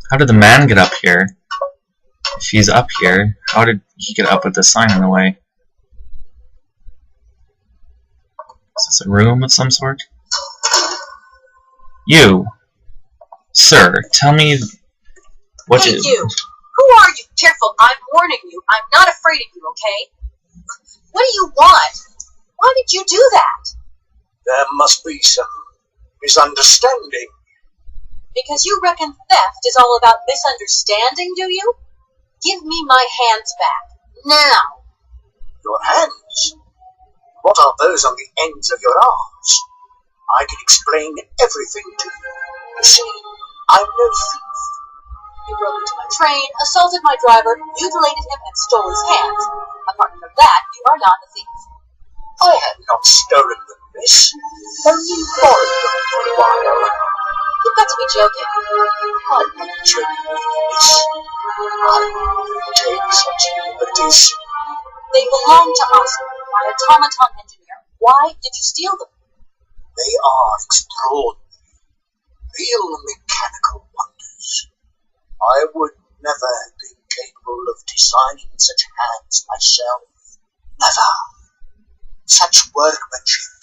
How did the man get up here? If he's up here, how did he get up with the sign in the way? Is this a room of some sort? You! Sir, tell me what Hey, you! Who are you? Careful, I'm warning you. I'm not afraid of you, okay? What do you want? Why did you do that? There must be some misunderstanding. Because you reckon theft is all about misunderstanding, do you? Give me my hands back. Now! Your hands? What are those on the ends of your arms? I can explain everything to you. You see, I'm no thief. You broke into my train, assaulted my driver, mutilated him, and stole his hands. Apart from that, you are not a thief. I have not stolen them, miss. Only borrowed them for a while. You've got to be joking. I'm not joking with you, miss. I wouldn't take such liberties. They belong to us, my automaton engineer. Why did you steal them? They are extraordinary, real mechanical wonders. I would never have been capable of designing such hands myself. Never. Such workmanship,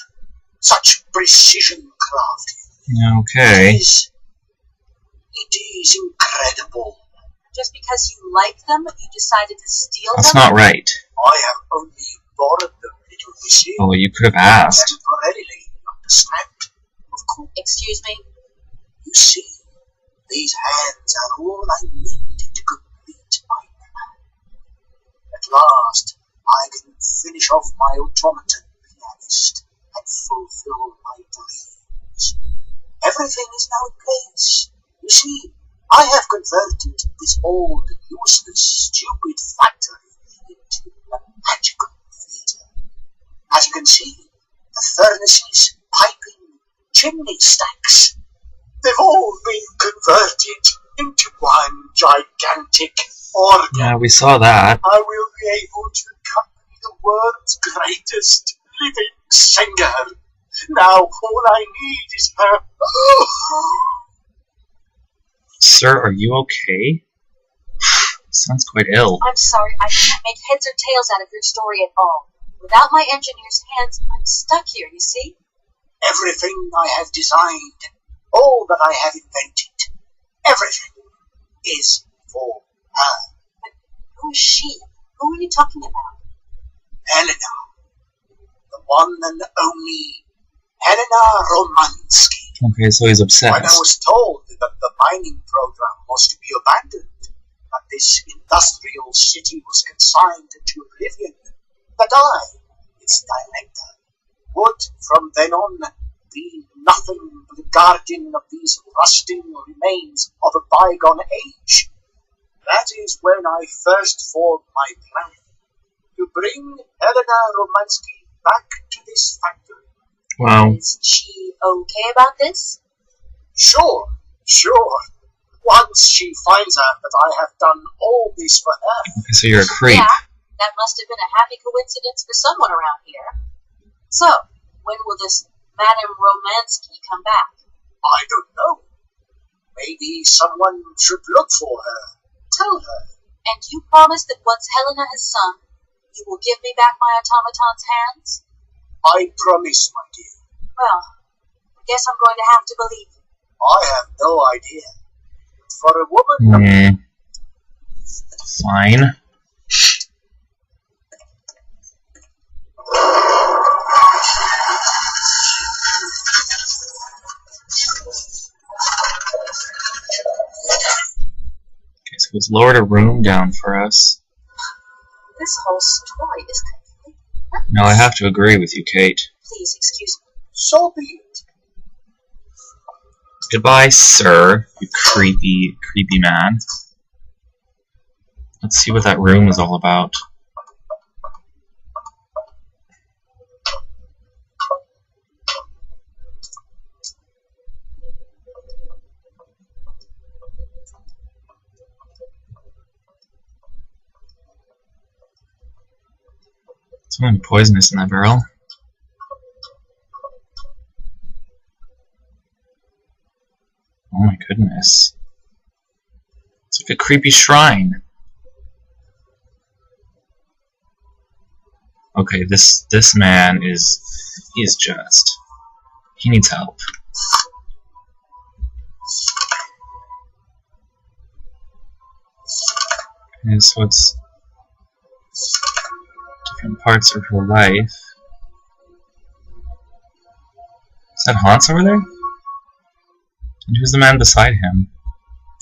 such precision crafting. Okay. It is incredible. Just because you like them, you decided to steal them? That's not right. I have only borrowed them, little missy. Oh, you could have asked. Temporarily, understand? Of course. Excuse me? You see, these hands are all I need to complete my plan. At last, I can finish off my automaton pianist and fulfill my dreams. Everything is now in place. You see, I have converted this old, useless, stupid factory into a magical theatre. As you can see, the furnaces, piping, chimney stacks, they've all been converted into one gigantic organ. Yeah, we saw that. I will be able to accompany the world's greatest living singer. Now all I need is her. Sir, are you okay? Sounds quite ill. I'm sorry, I can't make heads or tails out of your story at all. Without my engineer's hands, I'm stuck here, you see? Everything I have designed, all that I have invented, everything is for her. But who is she? Who are you talking about? Helena. The one and only Helena Romansky. Okay, so he's obsessed. When I was told that the mining program was to be abandoned, that this industrial city was consigned to oblivion, that I, its director, would from then on be nothing but a guardian of these rusting remains of a bygone age. That is when I first formed my plan to bring Helena Romansky back to this factory. Wow. Is she okay about this? Sure. Once she finds out that I have done all this for her. Okay, so you're a creep. Yeah, that must have been a happy coincidence for someone around here. So, when will this Madame Romansky come back? I don't know. Maybe someone should look for her. Tell her. And you promise that once Helena has sung, you will give me back my automaton's hands? I promise, my dear. Well, I guess I'm going to have to believe you. I have no idea. For a woman... Fine. Okay, so he's lowered a room down for us. This whole story is complete. No, I have to agree with you, Kate. Please excuse me. So be it. Goodbye, sir, you creepy man. Let's see what that room is all about. Something poisonous in that barrel. Oh my goodness. It's like a creepy shrine. Okay, this man he needs help. Okay, so it's different parts of her life. Is that Hans over there? And who's the man beside him?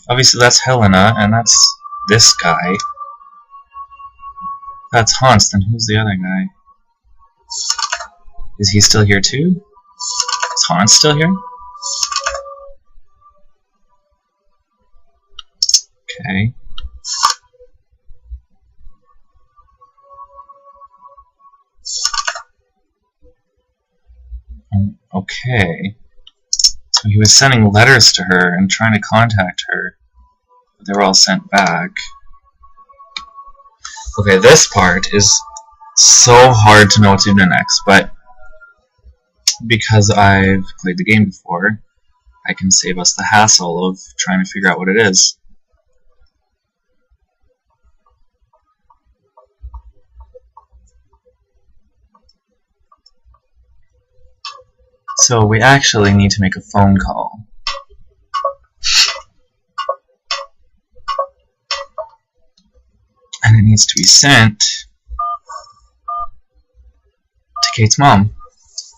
Obviously that's Helena, and that's this guy. That's Hans, then who's the other guy? Is he still here too? Is Hans still here? Okay. Okay. So he was sending letters to her and trying to contact her, but they were all sent back. Okay, this part is so hard to know what to do next, but because I've played the game before, I can save us the hassle of trying to figure out what it is. So we actually need to make a phone call. And it needs to be sent to Kate's mom.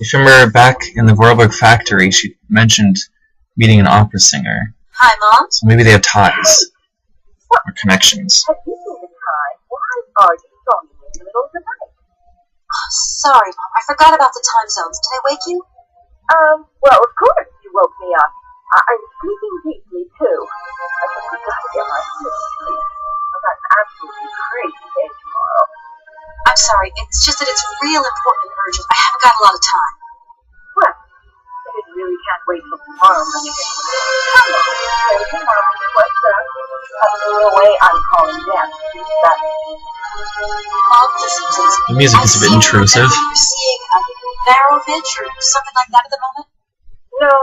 If you remember back in the Vorarlberg factory, she mentioned meeting an opera singer. Hi, Mom. So maybe they have ties or connections. Have you seen the time? Why are you phoning me in the middle of the night? Oh, sorry, Mom. I forgot about the time zones. Did I wake you? Well, of course you woke me up. I'm sleeping deeply, too. I think we've got to get my sleep. I've got an absolutely crazy day tomorrow. I'm sorry. It's just that it's real important and urgent. I haven't got a lot of time. Well, I really can't wait till tomorrow when you get to hello. Hey, Mom, what's that? The way I'm calling them. That Mom, listen, please. The music is a bit intrusive. You're seeing a Varovich or something like that at the moment? No.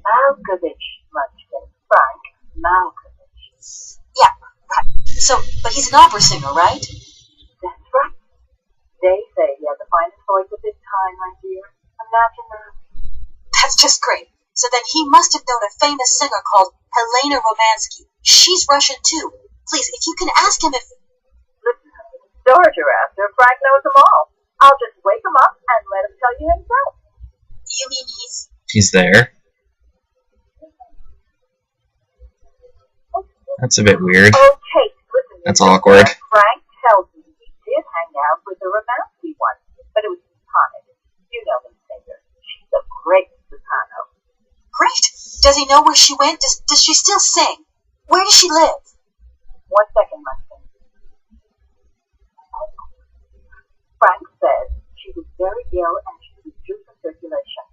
Malkovich, Munchkin. Frank Malkovich. Yeah, right. So, but he's an opera singer, right? That's right. They say he has the finest voice of his time, my dear. Imagine that. That's just great. So then he must have known a famous singer called Helena Romansky. She's Russian too. Please, if you can ask him if... Listen, George are after. Frank knows them all. I'll just wake him up and let him tell you himself. You mean He's there. That's a bit weird. Okay, listen. That's awkward. Frank tells me he did hang out with the Romansky once, but it was platonic. You know the singer. She's a great soprano. Great. Does he know where she went? Does she still sing? Where does she live? 1 second, Munchkin. Frank said she was very ill and she was due for circulation.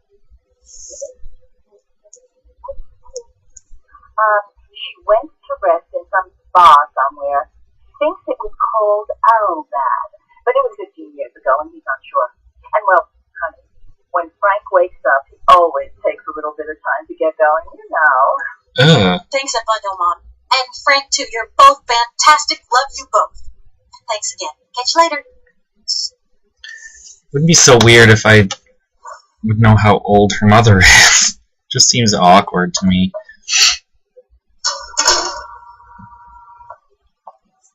She went to rest in some spa somewhere. Thinks it was called Arrowbad, but it was 15 years ago and he's not sure. And well, honey, when Frank wakes up, he always takes a little bit of time to get going, you know. Thanks a bundle, Mom. And Frank, too. You're both fantastic. Love you both. Thanks again. Catch you later. Wouldn't be so weird if I would know how old her mother is. Just seems awkward to me.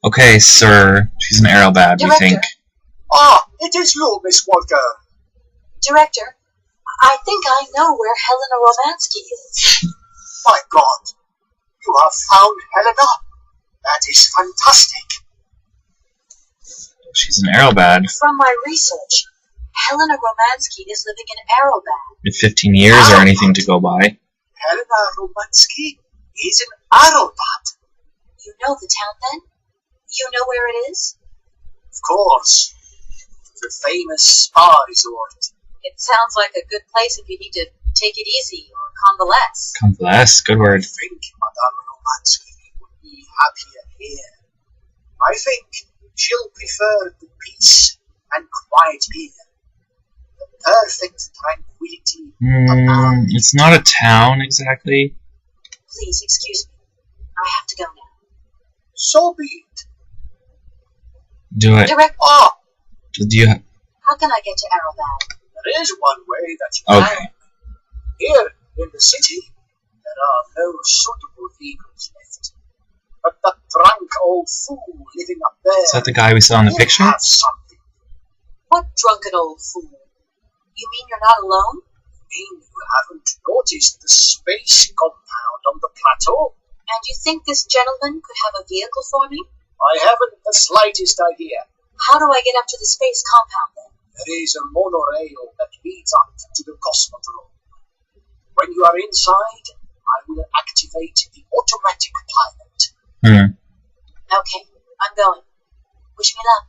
Okay, sir. She's an Arrowbad, we think. Ah, it is you, Miss Walker. Director, I think I know where Helena Romansky is. My God, you have found Helena. That is fantastic. She's an Arrowbad. From my research, Helena Romansky is living in Arrowbad. With 15 years or anything to go by. Helena Romansky is an Arrowbad. You know the town, then? You know where it is? Of course. The famous spa resort. It sounds like a good place if you need to take it easy or convalesce. Convalesce, good word. I think Madame Romansky would be happier here. I think she'll prefer the peace and quiet here. The perfect tranquility. It's not a town, exactly. Please, excuse me. I have to go now. So be it. Do it. Direct. Ah, Do you? How can I get to Arrowbad? there is one way that you Okay. can. Here in the city, there are no suitable vehicles left. But that drunk old fool living up there Is that the guy we saw in the would picture? have something. What drunken old fool? You mean you're not alone? Mean you haven't noticed the space compound on the plateau? And you think this gentleman could have a vehicle for me? I haven't the slightest idea. How do I get up to the space compound then? There is a monorail that leads up to the cosmodrome. When you are inside, I will activate the automatic pilot. Okay, I'm going. Wish me luck.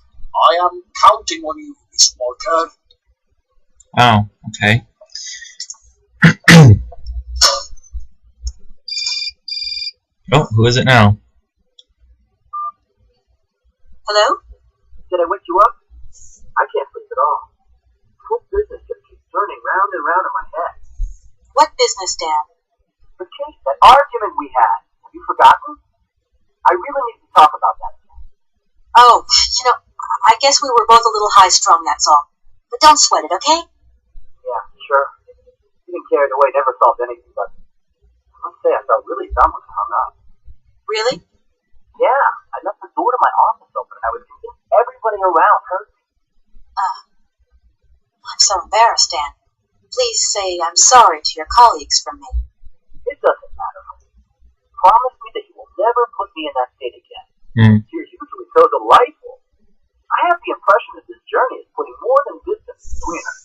I am counting on you, Miss Walker. Oh, okay. Oh, who is it now? Hello? Did I wake you up? I can't sleep at all. Whole business just keeps turning round and round in my head. What business, Dan? The case, that argument we had, have you forgotten? I really need to talk about that again. Oh, I guess we were both a little high-strung, that's all. But don't sweat it, okay? Yeah, sure. Getting carried away never solved anything, but I must say I felt really dumb when I hung up. Really? Yeah, I left the door to my office open and I was convinced everybody around heard me. I'm so embarrassed, Dan. Please say I'm sorry to your colleagues from me. It doesn't matter. Promise me that you will never put me in that state again. You're usually so delightful. I have the impression that this journey is putting more than distance between us.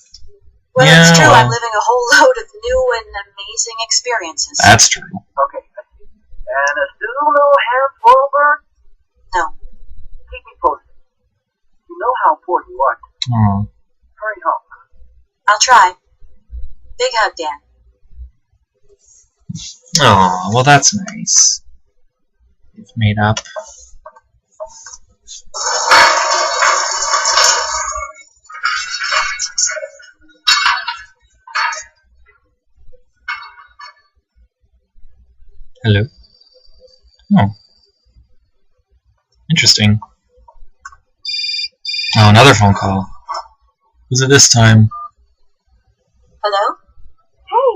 Well, Yeah, it's true. well. I'm living a whole load of new and amazing experiences. That's true. Okay, I see. And a still no hands forward? No. Keep me posted. You know how important you are. Aw. Hurry home. I'll try. Big hug, Dan. Aw, well that's nice. You've made up. Hello? Oh. Interesting. Oh, another phone call. Who's it this time? Hello? Hey,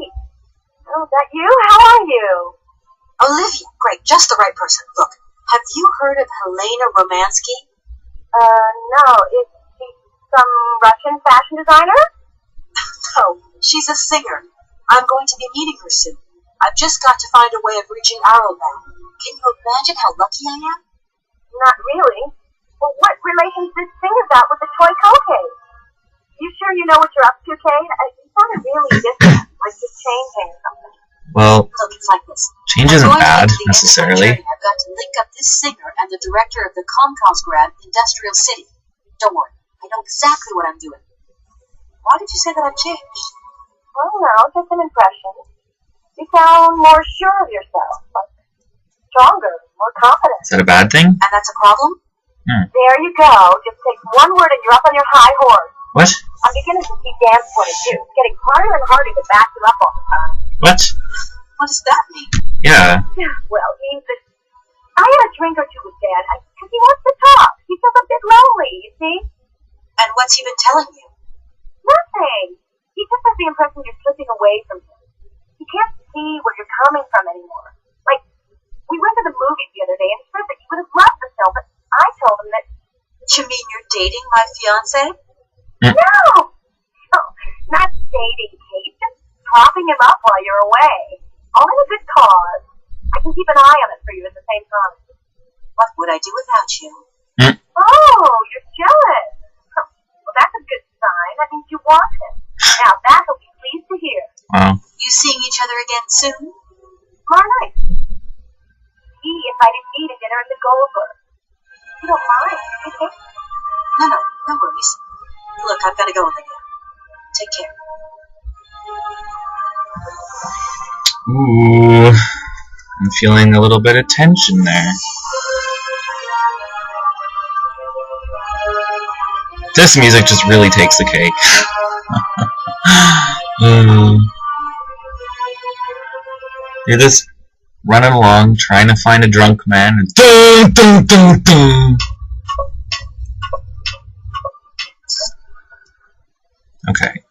oh, is that you? How are you? Olivia. Great. Just the right person. Look, have you heard of Helena Romansky? No, is she some Russian fashion designer? No, she's a singer. I'm going to be meeting her soon. I've just got to find a way of reaching Arrowbad. Can you imagine how lucky I am? Not really. Well, what relation does this singer got with the toy case? You sure you know what you're up to, Kate? You sounded really different, like you're changing or something. Well, Look, it's like this. change I'm isn't going to bad, the end of my necessarily. journey. I've got to link up this singer and the director of the Comcos grad Industrial City. Don't worry. I know exactly what I'm doing. Why did you say that I've changed? I don't know, just an impression. You sound more sure of yourself, like stronger, more confident. Is that a bad thing? And that's a problem? There you go. Just take one word and you're up on your high horse. What? I'm beginning to see Dan's point of view. It's getting harder and harder to back you up all the time. What? What does that mean? Yeah. Well, I had a drink or two with Dan because he wants to talk. He feels a bit lonely, you see? And what's he been telling you? Nothing. He just has the impression you're slipping away from him. He can't see where you're coming from anymore. Like, we went to the movies the other day and he said that he would have loved the film, but I told him that... You mean you're dating my fiancé? No! No, not dating, Kate. Just propping him up while you're away. All in a good cause. I can keep an eye on it for you at the same time. What would I do without you? Oh, you're jealous. Well, that's a good sign. That means you want him. Now, that he'll be pleased to hear. Wow. You seeing each other again soon? Tomorrow night. He invited me to dinner at the Goldberg. You don't mind, okay? No worries. Look, I've got to go with again. Take care. Ooh. I'm feeling a little bit of tension there. This music just really takes the cake. Hear this? running along, trying to find a drunk man, and dun, dun, dun, dun. Okay.